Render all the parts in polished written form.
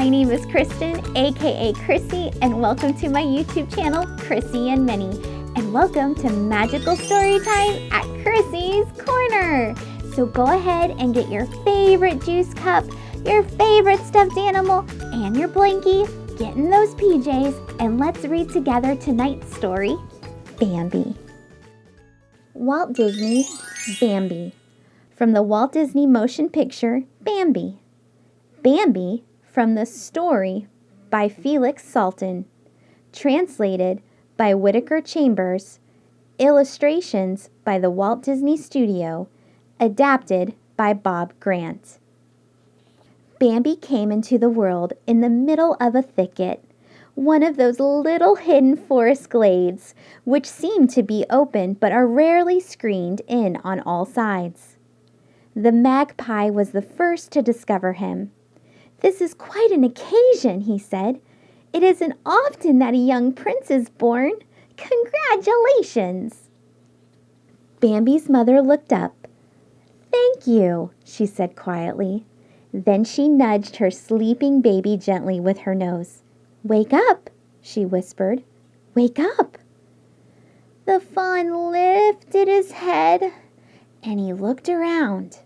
My name is Kristen, aka Krissy, and welcome to my YouTube channel, KrissyandMinnie. And welcome to Magical Storytime at Krissy's Corner. So go ahead and get your favorite juice cup, your favorite stuffed animal, and your blankie. Get in those PJs, and let's read together tonight's story, Bambi. Walt Disney's Bambi. From the Walt Disney motion picture, Bambi. Bambi from the story by Felix Salten. Translated by Whitaker Chambers. Illustrations by the Walt Disney Studio. Adapted by Bob Grant. Bambi came into the world in the middle of a thicket, one of those little hidden forest glades which seem to be open but are rarely screened in on all sides. The magpie was the first to discover him. "This is quite an occasion," he said. "It isn't often that a young prince is born. Congratulations!" Bambi's mother looked up. "Thank you," she said quietly. Then she nudged her sleeping baby gently with her nose. "Wake up," she whispered. "Wake up." The fawn lifted his head and he looked around.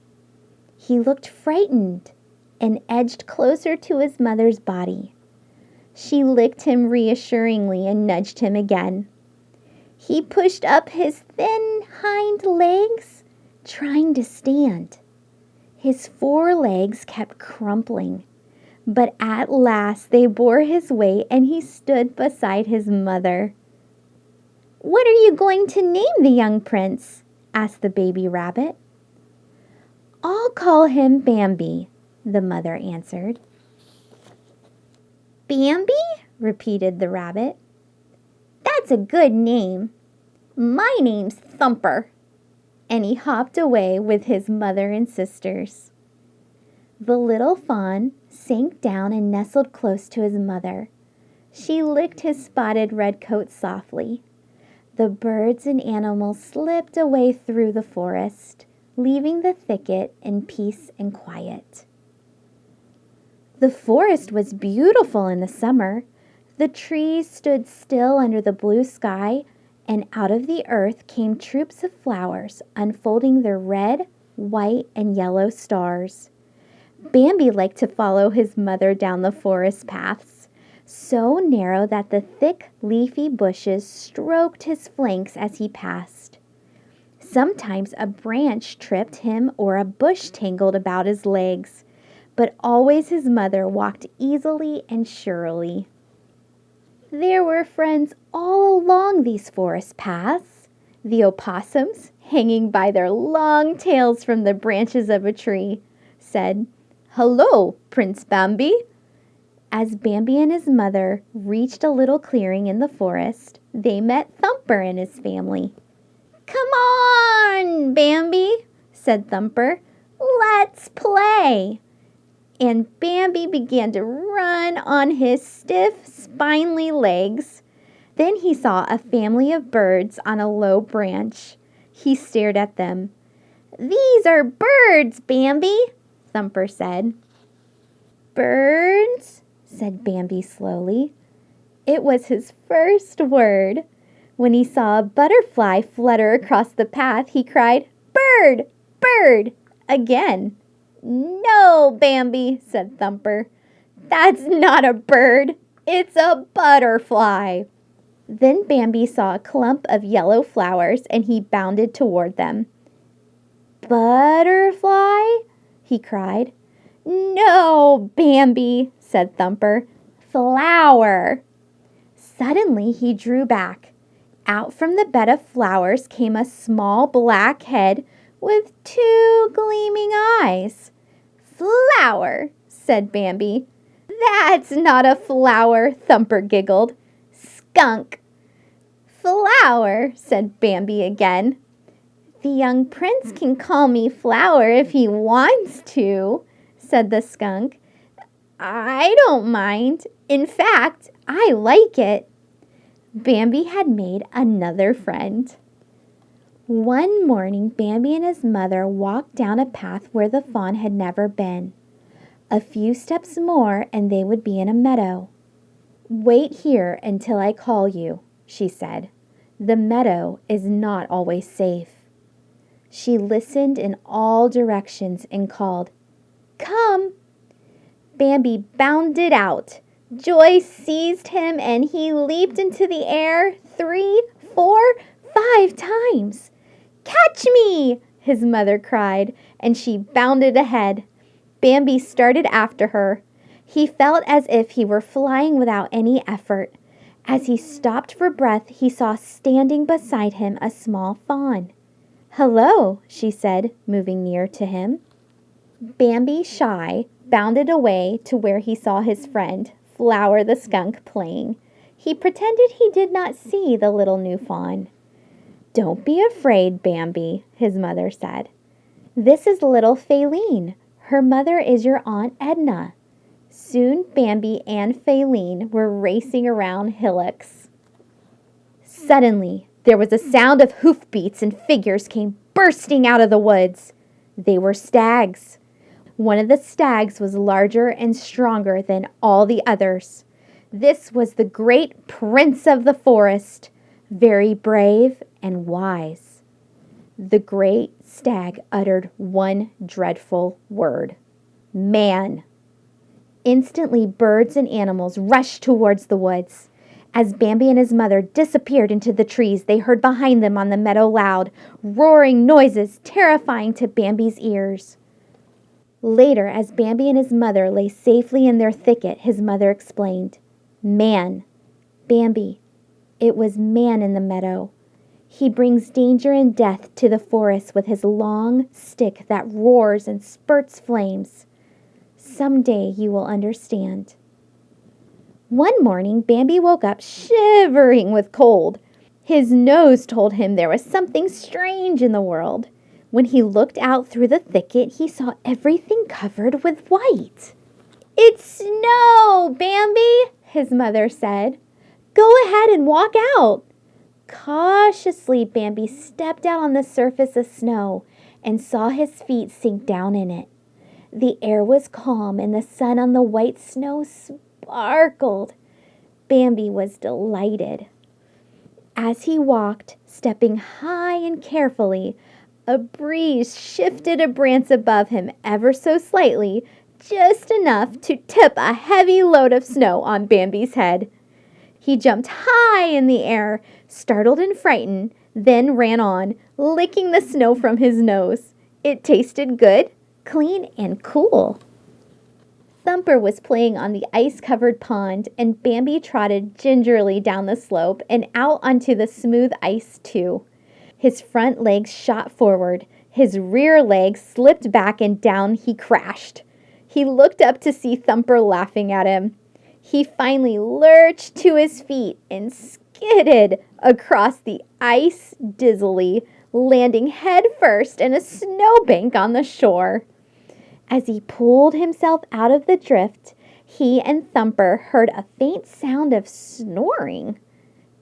He looked frightened and edged closer to his mother's body. She licked him reassuringly and nudged him again. He pushed up his thin hind legs, trying to stand. His forelegs kept crumpling, but at last they bore his weight and he stood beside his mother. "What are you going to name the young prince?" asked the baby rabbit. "I'll call him Bambi," the mother answered. "Bambi?" repeated the rabbit. "That's a good name. My name's Thumper." And he hopped away with his mother and sisters. The little fawn sank down and nestled close to his mother. She licked his spotted red coat softly. The birds and animals slipped away through the forest, leaving the thicket in peace and quiet. The forest was beautiful in the summer. The trees stood still under the blue sky, and out of the earth came troops of flowers, unfolding their red, white, and yellow stars. Bambi liked to follow his mother down the forest paths, so narrow that the thick, leafy bushes stroked his flanks as he passed. Sometimes a branch tripped him or a bush tangled about his legs, but always his mother walked easily and surely. There were friends all along these forest paths. The opossums, hanging by their long tails from the branches of a tree, said, "Hello, Prince Bambi." As Bambi and his mother reached a little clearing in the forest, they met Thumper and his family. "Come on, Bambi," said Thumper. "Let's play." And Bambi began to run on his stiff, spindly legs. Then he saw a family of birds on a low branch. He stared at them. "These are birds, Bambi," Thumper said. "Birds?" said Bambi slowly. It was his first word. When he saw a butterfly flutter across the path, he cried, "Bird! Bird!" again. "No, Bambi," said Thumper. "That's not a bird. It's a butterfly." Then Bambi saw a clump of yellow flowers and he bounded toward them. "Butterfly?" he cried. "No, Bambi," said Thumper. "Flower." Suddenly he drew back. Out from the bed of flowers came a small black head with two gleaming eyes. "Flower," said Bambi. "That's not a flower," Thumper giggled. "Skunk." "Flower," said Bambi again. "The young prince can call me Flower if he wants to," said the skunk. "I don't mind. In fact, I like it." Bambi had made another friend. One morning, Bambi and his mother walked down a path where the fawn had never been. A few steps more and they would be in a meadow. "Wait here until I call you," she said. "The meadow is not always safe." She listened in all directions and called, "Come!" Bambi bounded out. Joy seized him and he leaped into the air 3, 4, 5 times. "Catch me!" his mother cried, and she bounded ahead. Bambi started after her. He felt as if he were flying without any effort. As he stopped for breath, he saw standing beside him a small fawn. "Hello," she said, moving near to him. Bambi, shy, bounded away to where he saw his friend, Flower the skunk, playing. He pretended he did not see the little new fawn. "Don't be afraid, Bambi," his mother said. "This is little Faline. Her mother is your Aunt Edna." Soon Bambi and Faline were racing around hillocks. Suddenly, there was a sound of hoofbeats and figures came bursting out of the woods. They were stags. One of the stags was larger and stronger than all the others. This was the great prince of the forest, very brave and wise. The great stag uttered one dreadful word: "Man." Instantly, birds and animals rushed towards the woods. As Bambi and his mother disappeared into the trees, they heard behind them on the meadow loud, roaring noises terrifying to Bambi's ears. Later, as Bambi and his mother lay safely in their thicket, his mother explained, "Man. Bambi, it was Man in the meadow. He brings danger and death to the forest with his long stick that roars and spurts flames. Someday you will understand." One morning, Bambi woke up shivering with cold. His nose told him there was something strange in the world. When he looked out through the thicket, he saw everything covered with white. "It's snow, Bambi," his mother said. "Go ahead and walk out." Cautiously, Bambi stepped out on the surface of snow and saw his feet sink down in it. The air was calm and the sun on the white snow sparkled. Bambi was delighted. As he walked, stepping high and carefully, a breeze shifted a branch above him ever so slightly, just enough to tip a heavy load of snow on Bambi's head. He jumped high in the air, startled and frightened, then ran on, licking the snow from his nose. It tasted good, clean, and cool. Thumper was playing on the ice-covered pond, and Bambi trotted gingerly down the slope and out onto the smooth ice, too. His front legs shot forward. His rear legs slipped back and down he crashed. He looked up to see Thumper laughing at him. He finally lurched to his feet and skidded across the ice dizzily, landing head first in a snowbank on the shore. As he pulled himself out of the drift, he and Thumper heard a faint sound of snoring.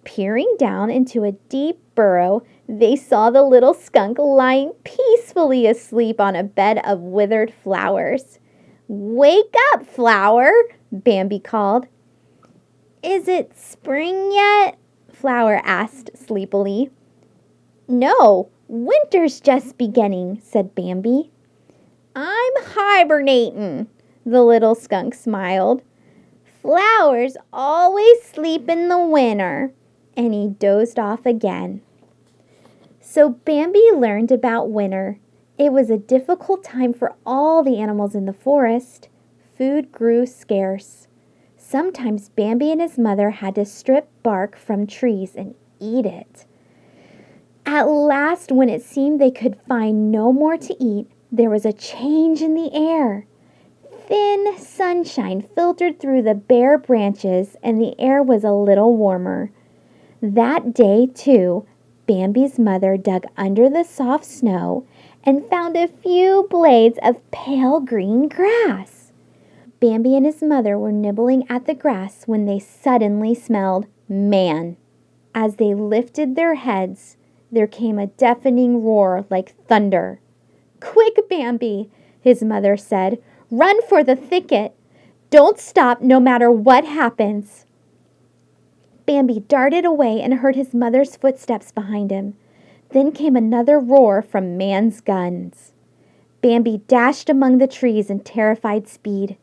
Peering down into a deep burrow, they saw the little skunk lying peacefully asleep on a bed of withered flowers. "Wake up, Flower," Bambi called. "Is it spring yet?" Flower asked sleepily. "No, winter's just beginning," said Bambi. "I'm hibernating," the little skunk smiled. "Flowers always sleep in the winter," and he dozed off again. So Bambi learned about winter. It was a difficult time for all the animals in the forest. Food grew scarce. Sometimes Bambi and his mother had to strip bark from trees and eat it. At last, when it seemed they could find no more to eat, there was a change in the air. Thin sunshine filtered through the bare branches, and the air was a little warmer. That day, too, Bambi's mother dug under the soft snow and found a few blades of pale green grass. Bambi and his mother were nibbling at the grass when they suddenly smelled man. As they lifted their heads, there came a deafening roar like thunder. "Quick, Bambi," his mother said. Run for the thicket! Don't stop no matter what happens!" Bambi darted away and heard his mother's footsteps behind him. Then came another roar from man's guns. Bambi dashed among the trees in terrified speed,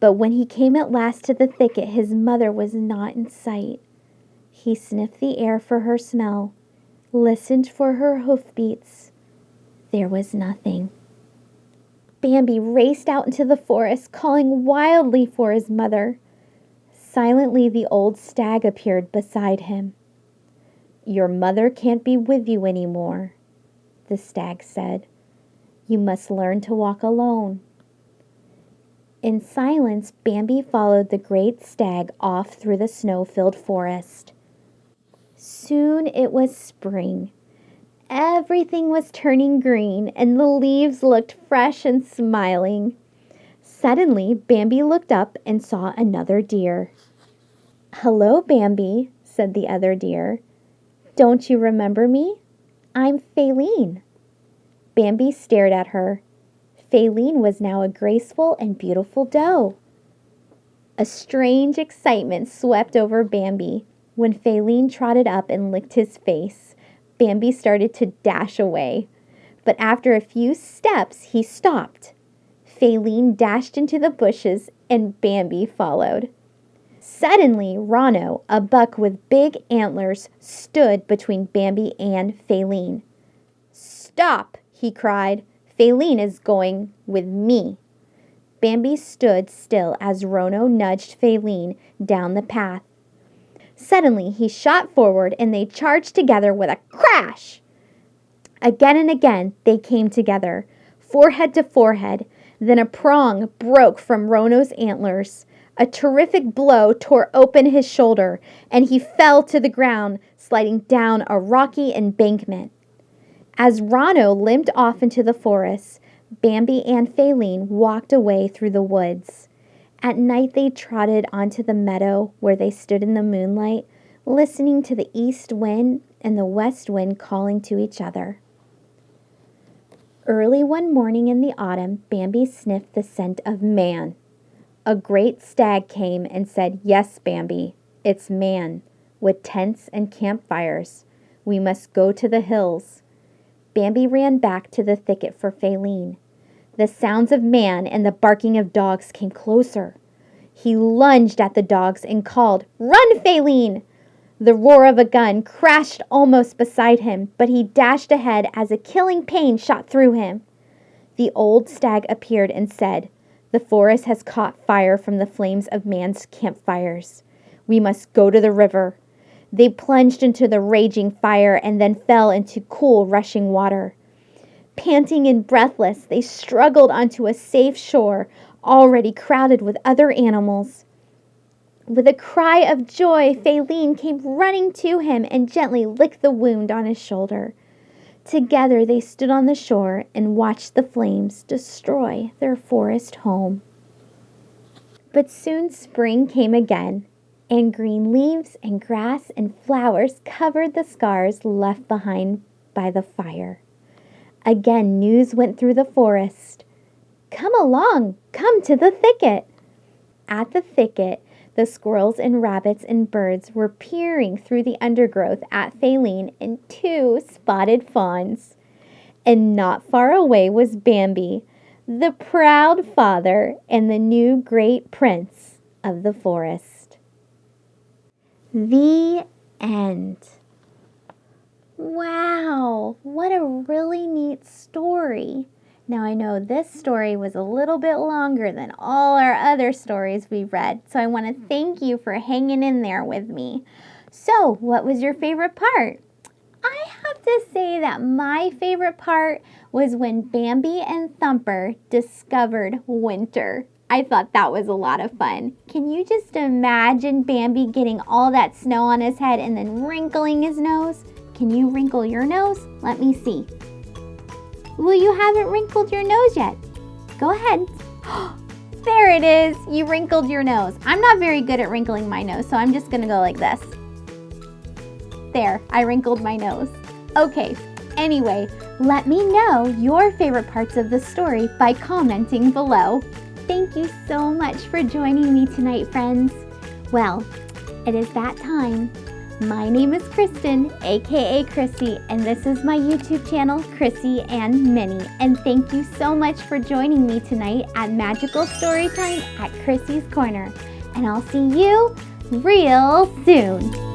but when he came at last to the thicket, his mother was not in sight. He sniffed the air for her smell, listened for her hoofbeats. There was nothing. Bambi raced out into the forest, calling wildly for his mother. Silently, the old stag appeared beside him. "Your mother can't be with you anymore," the stag said. "You must learn to walk alone." In silence, Bambi followed the great stag off through the snow-filled forest. Soon it was spring. Everything was turning green, and the leaves looked fresh and smiling. Suddenly, Bambi looked up and saw another deer. "Hello, Bambi," said the other deer. "Don't you remember me? I'm Felix." Bambi stared at her. Felix was now a graceful and beautiful doe. A strange excitement swept over Bambi. When Felix trotted up and licked his face, Bambi started to dash away. But after a few steps, he stopped. Felix dashed into the bushes and Bambi followed. Suddenly, Rano, a buck with big antlers, stood between Bambi and Felix. "Stop!" he cried. "Felix is going with me." Bambi stood still as Rano nudged Felix down the path. Suddenly, he shot forward and they charged together with a crash. Again and again, they came together, forehead to forehead. Then a prong broke from Rano's antlers. A terrific blow tore open his shoulder, and he fell to the ground, sliding down a rocky embankment. As Rano limped off into the forest, Bambi and Felix walked away through the woods. At night they trotted onto the meadow where they stood in the moonlight, listening to the east wind and the west wind calling to each other. Early one morning in the autumn, Bambi sniffed the scent of man. A great stag came and said, "Yes, Bambi, it's man, with tents and campfires. We must go to the hills." Bambi ran back to the thicket for Felix. The sounds of man and the barking of dogs came closer. He lunged at the dogs and called, "Run, Felix!" The roar of a gun crashed almost beside him, but he dashed ahead as a killing pain shot through him. The old stag appeared and said, "The forest has caught fire from the flames of man's campfires. We must go to the river." They plunged into the raging fire and then fell into cool, rushing water. Panting and breathless, they struggled onto a safe shore, already crowded with other animals. With a cry of joy, Felix came running to him and gently licked the wound on his shoulder. Together they stood on the shore and watched the flames destroy their forest home. But soon spring came again, and green leaves and grass and flowers covered the scars left behind by the fire. Again news went through the forest. "Come along, come to the thicket." At the thicket, the squirrels and rabbits and birds were peering through the undergrowth at Felix and 2 spotted fawns. And not far away was Bambi, the proud father and the new great prince of the forest. The end. Wow, what a really neat story. Now I know this story was a little bit longer than all our other stories we've read, so I want to thank you for hanging in there with me. So, what was your favorite part? I have to say that my favorite part was when Bambi and Thumper discovered winter. I thought that was a lot of fun. Can you just imagine Bambi getting all that snow on his head and then wrinkling his nose? Can you wrinkle your nose? Let me see. Well, you haven't wrinkled your nose yet. Go ahead. There it is. You wrinkled your nose. I'm not very good at wrinkling my nose, so I'm just going to go like this. There, I wrinkled my nose. Okay, anyway, let me know your favorite parts of the story by commenting below. Thank you so much for joining me tonight, friends. Well, it is that time. My name is Kristen, aka Krissy, and this is my YouTube channel, KrissyandMinnie. And thank you so much for joining me tonight at Magical Storytime at Krissy's Corner. And I'll see you real soon.